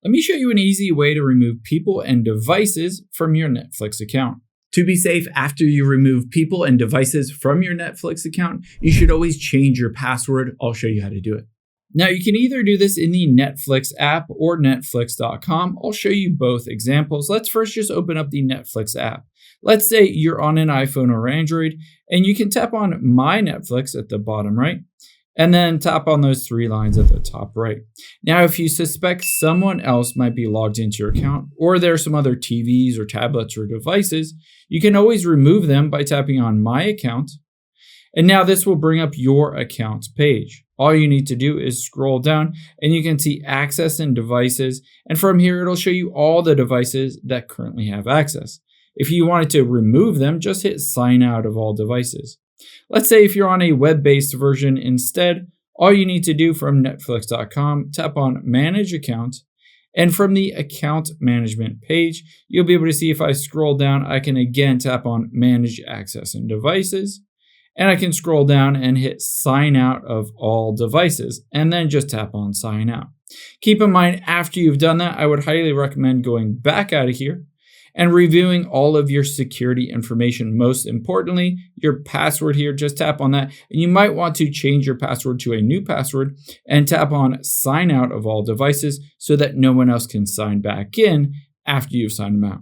Let me show you an easy way to remove people and devices from your Netflix account. To be safe, after you remove people and devices from your Netflix account, you should always change your password. I'll show you how to do it. Now, you can either do this in the Netflix app or Netflix.com. I'll show you both examples. Let's first just open up the Netflix app. Let's say you're on an iPhone or Android, and you can tap on My Netflix at the bottom right, and then tap on those three lines at the top right. Now, if you suspect someone else might be logged into your account, or there are some other TVs or tablets or devices, you can always remove them by tapping on My Account. And now this will bring up your account page. All you need to do is scroll down and you can see access and devices. And from here, it'll show you all the devices that currently have access. If you wanted to remove them, just hit sign out of all devices. Let's say if you're on a web-based version instead, all you need to do from Netflix.com, tap on Manage Account, and from the Account Management page, you'll be able to see if I scroll down, I can again tap on Manage Access and Devices, and I can scroll down and hit Sign Out of all devices, and then just tap on Sign Out. Keep in mind, after you've done that, I would highly recommend going back out of here and reviewing all of your security information. Most importantly, your password here, just tap on that. And you might want to change your password to a new password and tap on Sign Out of all devices so that no one else can sign back in after you've signed them out.